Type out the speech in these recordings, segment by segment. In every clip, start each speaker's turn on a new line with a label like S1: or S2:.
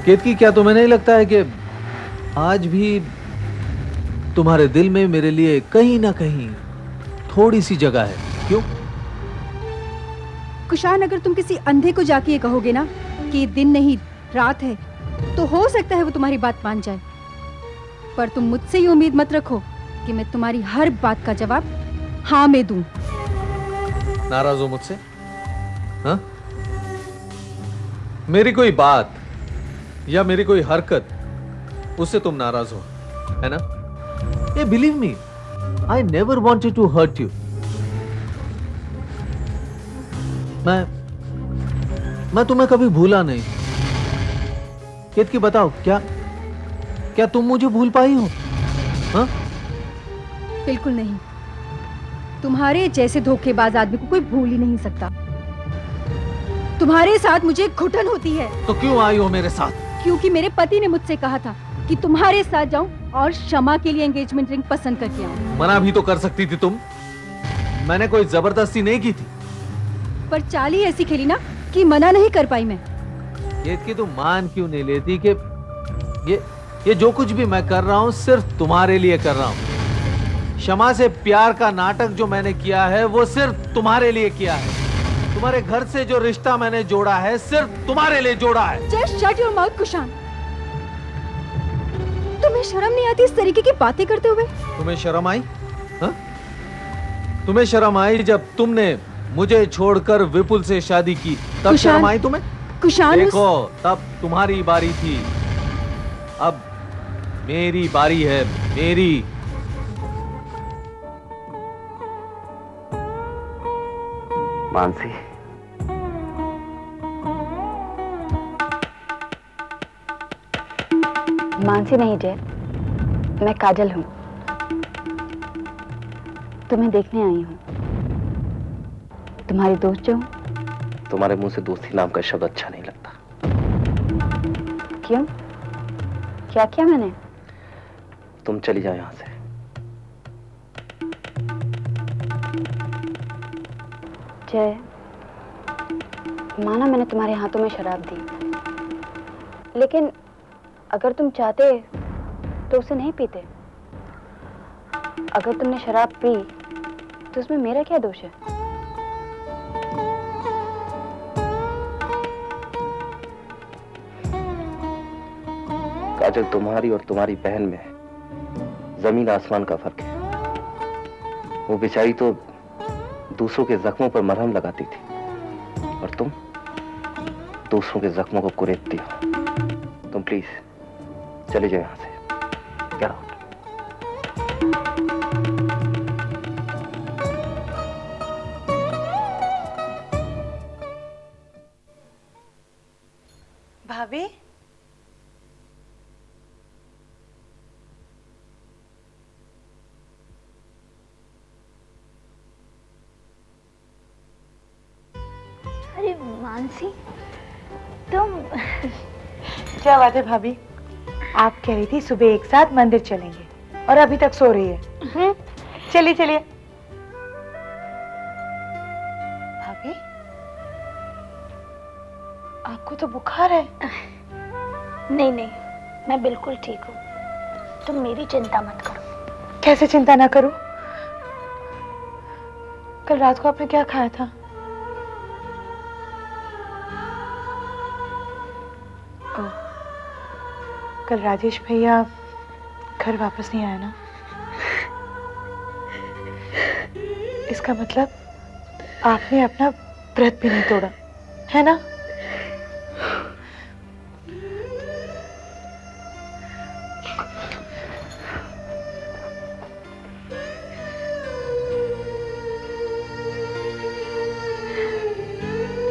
S1: केतकी, क्या तुम्हें नहीं लगता है कि आज भी तुम्हारे दिल में मेरे लिए कहीं ना कहीं थोड़ी सी जगह है? क्यों?
S2: कुशान, अगर तुम किसी अंधे को जाके ये कहोगे ना कि ये दिन नहीं रात है, तो हो सकता है वो तुम्हारी बात मान जाए। पर तुम मुझसे ये उम्मीद मत रखो कि मैं तुम्हारी हर बात का जवाब हाँ में दूं।
S1: नाराज हो मुझसे? हाँ? मेरी कोई बात या मेरी कोई हरकत, उससे तुम नाराज हो, है ना? ये believe me, I never wanted to hurt you. मैं तुम्हें कभी भूला नहीं। केतकी, बताओ, क्या तुम मुझे भूल पाई हो? हाँ?
S2: बिल्कुल नहीं। तुम्हारे जैसे धोखेबाज आदमी को कोई भूल ही नहीं सकता। तुम्हारे साथ मुझे घुटन होती है।
S1: तो क्यों आई हो मेरे साथ?
S2: क्योंकि मेरे पति ने मुझसे कहा था कि तुम्हारे साथ जाऊं और क्षमा के लिए एंगेजमेंट रिंग पसंद करके आऊं।
S1: मना भी तो कर सकती थी तुम। मैंने कोई जबरदस्ती नहीं की थी।
S2: पर चाल ही ऐसी खेली ना कि मना नहीं कर पाई मैं।
S1: केतकी, तुम मान क्यों नहीं लेती कि ये जो कुछ भी मैं कर रहा हूं सिर्फ तुम्हारे लिए कर रहा हूं। क्षमा से प्यार का नाटक जो मैंने किया है वो सिर्फ तुम्हारे लिए किया है। तुम्हारे घर से जो रिश्ता मैंने जोड़ा है सिर्फ तुम्हारे लिए जोड़ा है।
S2: Just shut your mouth Kushan. तुम्हें शर्म नहीं आती इस तरीके की बातें करते हुए?
S1: तुम्हें शर्म आई? हाँ? तुम्हें शर्म आई जब तुमने मुझे छोड़कर विपुल से शादी की, तब शर्म आई तुम्हें?
S2: कुशान,
S1: देखो, तब तुम्हारी बारी थी, अब मेरी बारी है। मेरी।
S3: मानसी,
S4: मानसी नहीं जय, मैं काजल हूँ। तुम्हें देखने आई हूँ। तुम्हारी दोस्त जो हूँ।
S3: तुम्हारे मुंह से दोस्ती नाम का शब्द अच्छा नहीं लगता।
S4: क्यों? क्या किया मैंने?
S3: तुम चली जाओ यहां से।
S4: जय, माना मैंने तुम्हारे हाथों में शराब दी, लेकिन अगर तुम चाहते तो उसे नहीं पीते। अगर तुमने शराब पी तो उसमें मेरा क्या दोष है?
S3: काजल, तुम्हारी और तुम्हारी बहन में जमीन आसमान का फर्क है। वो बेचारी तो दूसरों के जख्मों पर मरहम लगाती थी और तुम दूसरों के जख्मों को कुरेदती हो। तुम प्लीज चले जाओ यहां से। Get out.
S5: भाभी,
S6: अरे मानसी, तुम
S5: क्या बात है भाभी? आप कह रही थी सुबह एक साथ मंदिर चलेंगे और अभी तक सो रही है। चलिए चलिए। भाभी, आपको तो बुखार है।
S6: नहीं नहीं, मैं बिल्कुल ठीक हूँ। तुम मेरी चिंता मत करो।
S5: कैसे चिंता ना करूं? कल रात को आपने क्या खाया था? कल राजेश भैया घर वापस नहीं आया ना? इसका मतलब आपने अपना व्रत भी नहीं तोड़ा, है ना?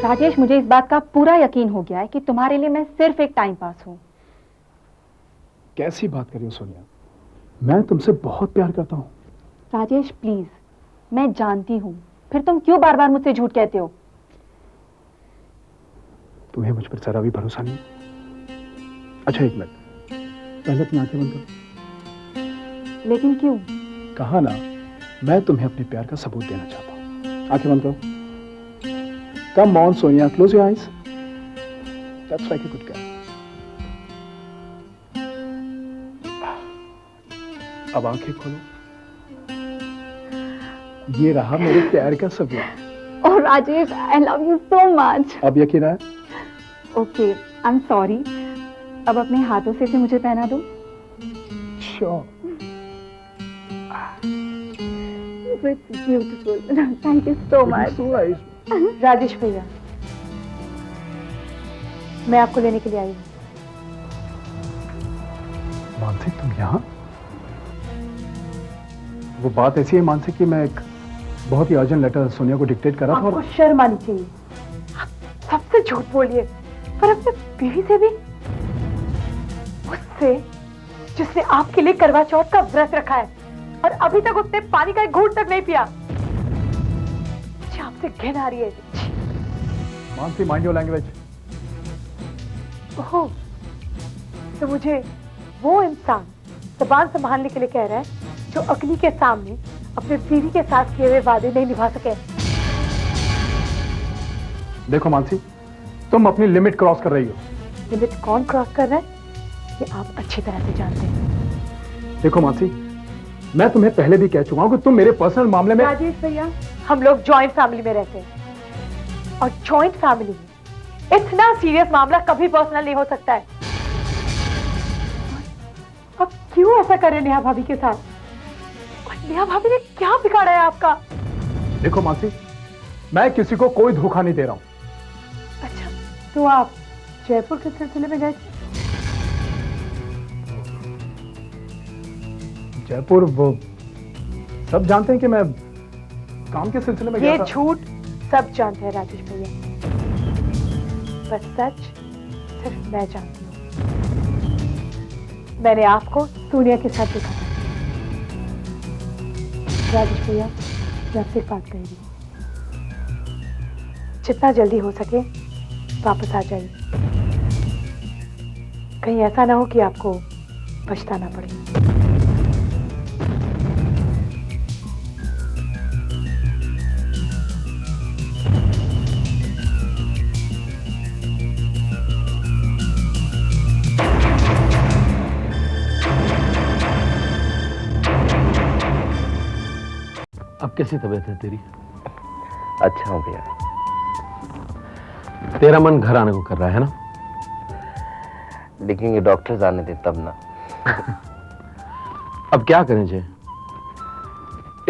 S2: राजेश, मुझे इस बात का पूरा यकीन हो गया है कि तुम्हारे लिए मैं सिर्फ एक टाइम पास हूँ।
S7: कैसी बात कर रही हो सोनिया? मैं तुमसे बहुत प्यार करता हूँ।
S2: राजेश प्लीज, मैं जानती हूँ, फिर तुम क्यों बार बार मुझसे झूठ कहते हो?
S7: तुम्हें मुझ पर जरा भी भरोसा नहीं? अच्छा एक मिनट, पहले अपनी आंखें बंद करो।
S2: लेकिन क्यों?
S7: कहा ना, मैं तुम्हें अपने प्यार का सबूत देना चाहता हूँ। आंखें बंद करो। Come on, Sonia, close your eyes. That's like a good girl. अब आंखें खोलो। ये रहा मेरे प्यार का सबूत।
S4: Oh Rajesh, I love you so much.
S7: अब यकीन है?
S4: Okay, I am sorry. अब अपने हाथों से इसे मुझे पहना दो।
S7: Sure.
S4: It's beautiful, thank you so much.
S5: Rajesh भैया, मैं आपको लेने के लिए आई हूँ।
S7: मानसी, तुम यहाँ? वो बात ऐसी है मानसी कि मैं एक बहुत ही अर्जेंट लेटर सोनिया को डिक्टेट कर रहा था
S5: आपको शर्म आनी चाहिए। आप सबसे झूठ बोलिए, पर अपने बीवी से भी, उससे जिसने आपके लिए करवा चौथ का व्रत रखा है और अभी तक उसने पानी का एक घूंट तक नहीं पिया। मुझे आपसे घिन आ रही है।
S7: Mansi, mind your language.
S5: Oh, तो मुझे वो इंसान जबान संभालने के लिए कह रहा है जो अग्नि के सामने अपने बीवी के साथ किए हुए वादे नहीं निभा सके।
S7: देखो मानसी, तुम अपनी लिमिट क्रॉस कर रही हो।
S5: लिमिट कौन क्रॉस कर रहा है ये आप अच्छी तरह से जानते हैं।
S7: देखो मानसी, मैं तुम्हें पहले भी कह चुका हूं कि तुम मेरे पर्सनल मामले में।
S5: राजेश भैया, हम लोग जॉइंट फैमिली में रहते हैं और जॉइंट फैमिली में इतना सीरियस मामला कभी पर्सनल नहीं हो सकता है। अब क्यों ऐसा कर रहे नेहा भाभी के साथ? और नेहा भाभी ने क्या बिगाड़ा है आपका?
S7: देखो मानसी, मैं किसी को कोई धोखा नहीं दे रहा हूं।
S5: अच्छा, तो आप जयपुर के सिलसिले में गए थे?
S7: जयपुर, वो सब जानते हैं कि मैं काम के सिलसिले में गया
S5: ये
S7: था।
S5: झूठ सब जानते हैं राजेश भैया, पर सच सिर्फ मैं जानती हूँ। मैंने आपको सोनिया के साथ देखा था। राजेश भैया, मैं आपसे एक बात कही, जितना जल्दी हो सके वापस आ जाइए। कहीं ऐसा ना हो कि आपको पछताना पड़े।
S1: अब कैसी तबीयत है तेरी?
S3: अच्छा हूँ भैया।
S1: तेरा मन घर आने को कर रहा है ना?
S3: लेकिन ये डॉक्टर आने दे तब ना।
S1: अब क्या करें जय,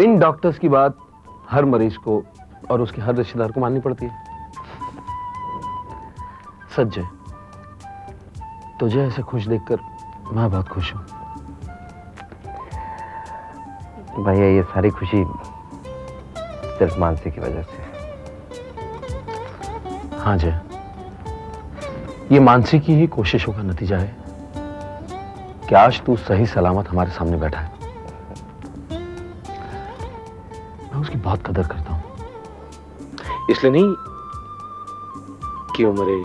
S1: इन डॉक्टर्स की बात हर मरीज को और उसके हर रिश्तेदार को माननी पड़ती है। सच जय, तुझे ऐसे खुश देखकर मैं बहुत खुश हूं।
S3: भैया, ये सारी खुशी सिर्फ मानसी की वजह से।
S1: हाँ जय, ये मानसी की ही कोशिशों का नतीजा है कि आज तू सही सलामत हमारे सामने बैठा है। मैं उसकी बहुत कदर करता हूं, इसलिए नहीं कि वो मेरे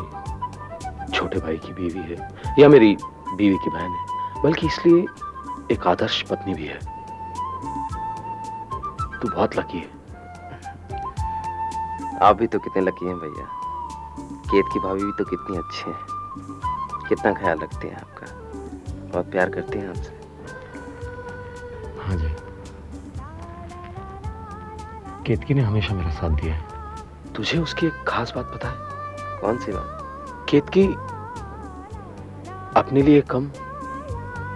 S1: छोटे भाई की बीवी है या मेरी बीवी की बहन है, बल्कि इसलिए एक आदर्श पत्नी भी है। तू बहुत लकी है।
S3: आप भी तो कितने लकी हैं भैया। केत की भाभी भी तो कितनी अच्छी हैं, कितना ख्याल रखते हैं आपका, बहुत प्यार करते हैं आपसे।
S1: हाँ जी, केतकी ने हमेशा मेरा साथ दिया है। तुझे उसकी एक खास बात पता है?
S3: कौन सी बात?
S1: केतकी अपने लिए कम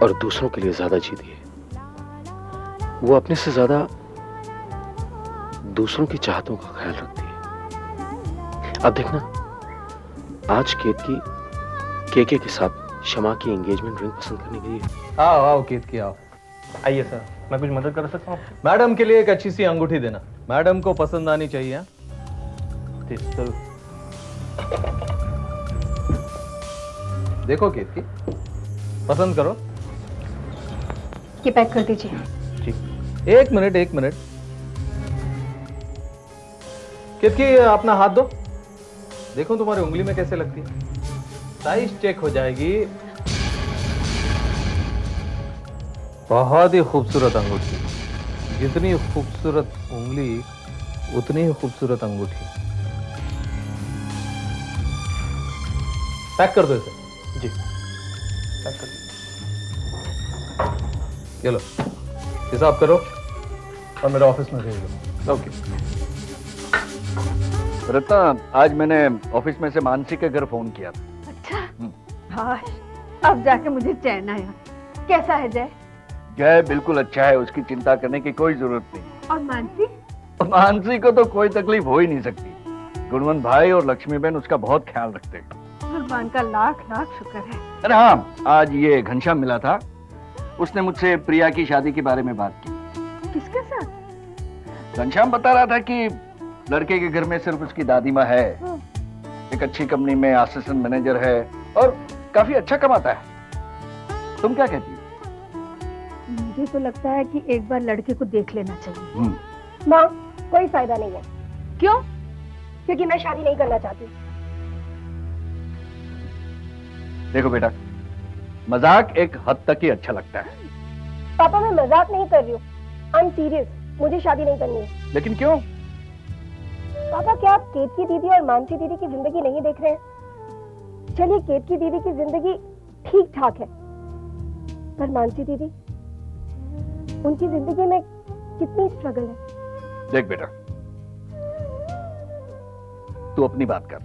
S1: और दूसरों के लिए ज्यादा जीती है। वो अपने से ज्यादा दूसरों की चाहतों का ख्याल रखती है। अब देखना, आज केतकी केके के साथ शमा की एंगेजमेंट रिंग पसंद करने गई है।
S8: आओ आओ केतकी आओ। आइए सर, मैं कुछ मदद कर सकता हूँ? मैडम के लिए एक अच्छी सी अंगूठी देना, मैडम को पसंद आनी चाहिए। पिस्तौल। देखो केतकी, पसंद करो।
S2: ये पैक कर दीजिए।
S8: ठीक, एक मिनट। केतकी, अपना हाथ दो, देखो तुम्हारी उंगली में कैसे लगती है। साइज चेक हो जाएगी। बहुत ही खूबसूरत अंगूठी, जितनी खूबसूरत उंगली उतनी ही खूबसूरत अंगूठी। पैक कर दो इसे। जी, पैक कर दो। ये लो। हिसाब करो और मेरे ऑफिस में भेज दो।
S1: ओके।
S9: रत्ना, आज मैंने ऑफिस में से मानसी के घर फोन किया था।
S5: अच्छा, हाँ, अब जाके मुझे चैन आया। कैसा है जय?
S9: जय बिल्कुल अच्छा है, उसकी चिंता करने की कोई जरूरत नहीं।
S5: और मानसी?
S9: मानसी को तो कोई तकलीफ हो ही नहीं सकती। गुणवंत भाई और लक्ष्मीबेन उसका बहुत ख्याल रखते हैं।
S5: भगवान का लाख लाख शुक्र है।
S9: अरे हाँ, आज ये घनश्याम मिला था, उसने मुझसे प्रिया की शादी के बारे में बात की।
S5: किसके साथ?
S9: घनश्याम बता रहा था कि लड़के के घर में सिर्फ उसकी दादी माँ है, एक अच्छी कंपनी में असिस्टेंट मैनेजर है और काफी अच्छा कमाता है। तुम क्या कहती हो?
S5: मुझे तो लगता है कि एक बार लड़के को देख लेना चाहिए।
S4: माँ, कोई फायदा नहीं है।
S5: क्यों?
S4: क्योंकि मैं शादी नहीं करना चाहती।
S9: देखो बेटा, मजाक एक हद तक ही अच्छा लगता है।
S4: पापा, मैं मजाक नहीं कर रही हूँ, आई एम सीरियस। मुझे शादी नहीं करनी है।
S9: लेकिन क्यों?
S4: पापा, क्या आप केतकी दीदी और मानसी दीदी की जिंदगी नहीं देख रहे हैं? चलिए, केतकी दीदी की जिंदगी ठीक ठाक है, पर मानसी दीदी, उनकी जिंदगी में कितनी स्ट्रगल है।
S9: देख बेटा, तू अपनी बात कर,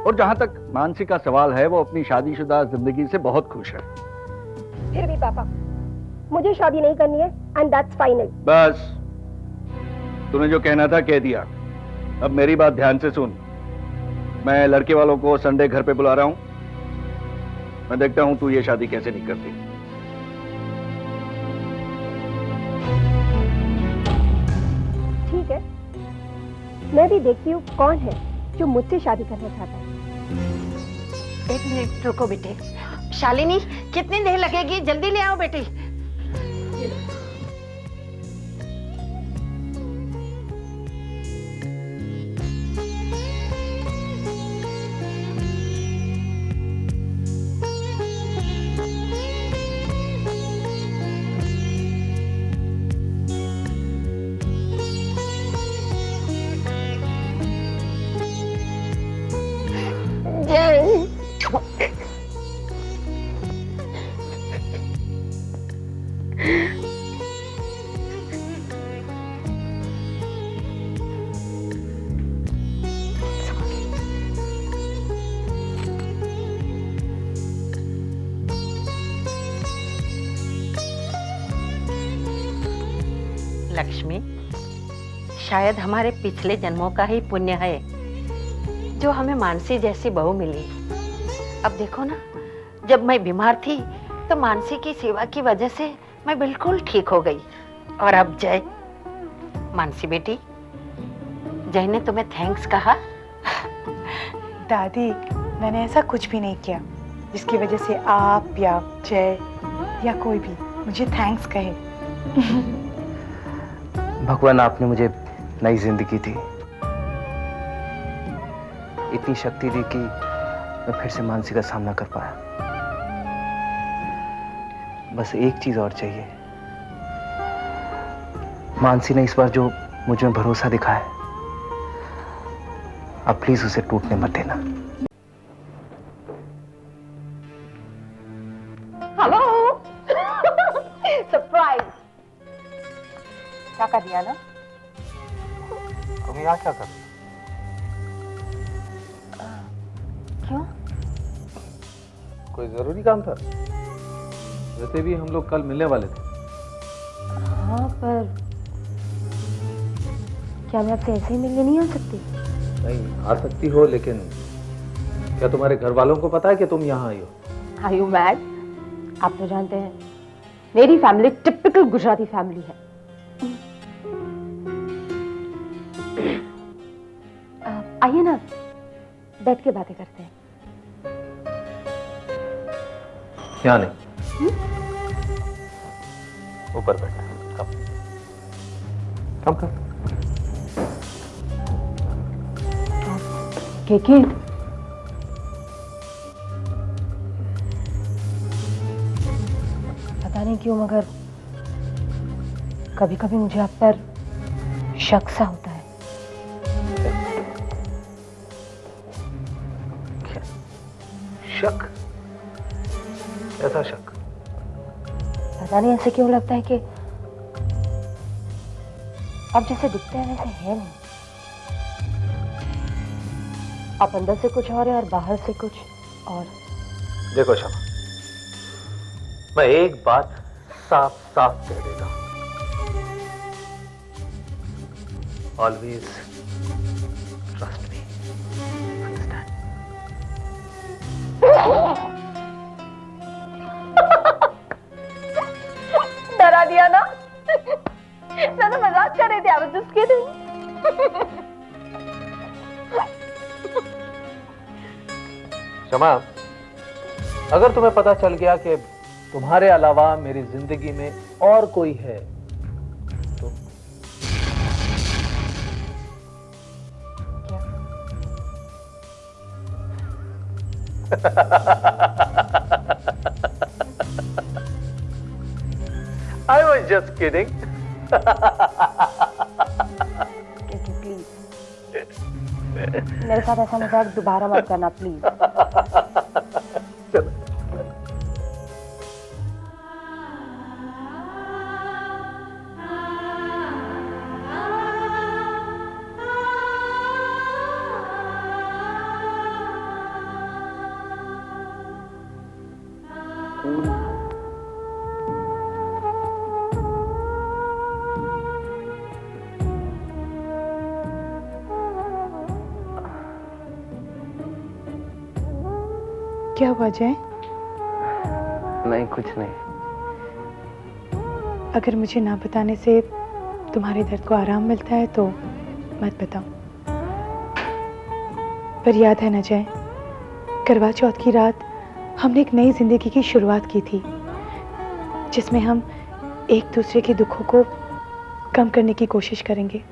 S9: और जहां तक मानसी का सवाल है, वो अपनी शादीशुदा जिंदगी से बहुत खुश है।
S4: फिर भी पापा, मुझे शादी नहीं करनी है, एंड दैट्स फाइनल।
S9: बस, तूने जो कहना था कह दिया। अब मेरी बात ध्यान से सुन। मैं लड़के वालों को संडे घर पे बुला रहा हूं। मैं देखता हूं तू ये शादी कैसे नहीं करती।
S4: ठीक है, मैं भी देखती हूँ कौन है जो मुझसे शादी करना चाहता है।
S10: एक मिनट रुको बेटे। शालिनी, कितनी देर लगेगी? जल्दी ले आओ बेटी। लक्ष्मी, शायद हमारे पिछले जन्मों का ही पुण्य है जो हमें मानसी जैसी बहू मिली। अब देखो ना, जब मैं बीमार थी तो मानसी की सेवा की वजह से मैं बिल्कुल ठीक हो गई। और अब जय, मानसी बेटी, जय ने तुम्हें थैंक्स कहा?
S11: दादी, मैंने ऐसा कुछ भी नहीं किया जिसकी वजह से आप या जय या कोई भी मुझे थैंक्स कहे।
S3: भगवान, आपने मुझे नई जिंदगी दी, इतनी शक्ति दी कि मैं फिर से मानसी का सामना कर पाया। बस एक चीज और चाहिए। मानसी ने इस बार जो मुझ में भरोसा दिखाया है, अब प्लीज उसे टूटने मत देना।
S5: हेलो। सरप्राइज। क्या कर दिया ना?
S3: तुम यहाँ क्या कर?
S4: क्यों?
S1: कोई जरूरी काम था? वैसे भी हम लोग कल मिलने वाले थे।
S4: हाँ, पर क्या मैं आपसे ऐसे ही मिलने नहीं आ सकती?
S1: नहीं, आ सकती हो, लेकिन क्या तुम्हारे घर वालों को पता है कि तुम यहाँ आई हो?
S4: Are you mad? आप तो जानते हैं मेरी फैमिली टिपिकल गुजराती फैमिली है। आइए ना, बैठ के बातें करते हैं।
S1: यहाँ नहीं, ऊपर बैठना। कम कम कम।
S4: केके, पता नहीं क्यों, मगर कभी कभी मुझे आप पर शक सा होता है।
S1: शक? कैसा शक?
S4: पता नहीं ऐसे क्यों लगता है कि आप जैसे दिखते हैं वैसे है नहीं। आप अंदर से कुछ और है और बाहर से कुछ और।
S1: देखो शमा, मैं एक बात साफ साफ कह देता हूं, ऑलवेज ट्रस्ट मी, अंडरस्टैंड?
S4: डरा दिया ना? मैं तो मजाक कर रही थी, I was just kidding.
S1: शमा, अगर तुम्हें पता चल गया कि तुम्हारे अलावा मेरी जिंदगी में और कोई है तो I was just kidding.
S4: Please मेरे साथ ऐसा मजाक दोबारा मत करना प्लीज।
S11: क्या हुआ जय?
S3: नहीं, कुछ नहीं।
S11: अगर मुझे ना बताने से तुम्हारे दर्द को आराम मिलता है तो मत बताओ। पर याद है ना जय, करवा चौथ की रात हमने एक नई जिंदगी की शुरुआत की थी, जिसमें हम एक दूसरे के दुखों को कम करने की कोशिश करेंगे।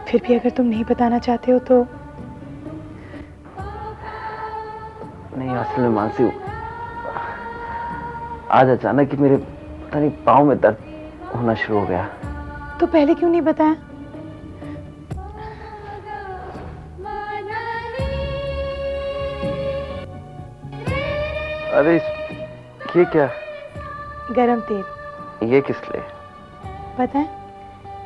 S11: फिर भी अगर तुम नहीं बताना चाहते हो तो।
S3: नहीं, असल में मानसी, आज अचानक ही मेरे पता नहीं पाँव में दर्द होना शुरू हो गया।
S11: तो पहले क्यों नहीं बताया?
S3: अरे ये क्या?
S11: गरम तेल।
S3: ये किस लिए?
S11: पता है,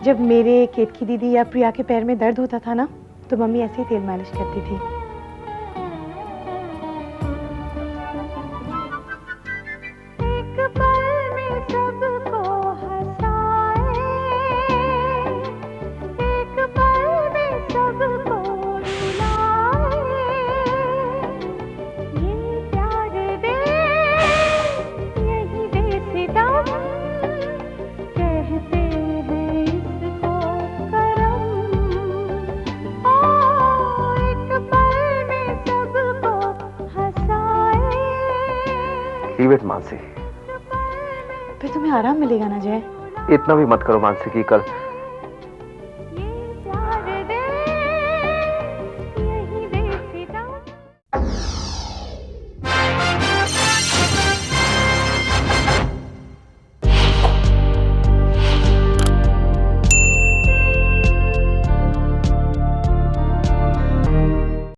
S11: जब मेरे केतकी दीदी या प्रिया के पैर में दर्द होता था ना, तो मम्मी ऐसे ही तेल मालिश करती थी।
S3: मानसी,
S11: फिर तुम्हें आराम मिलेगा ना जय?
S3: इतना भी मत करो मानसी कि कल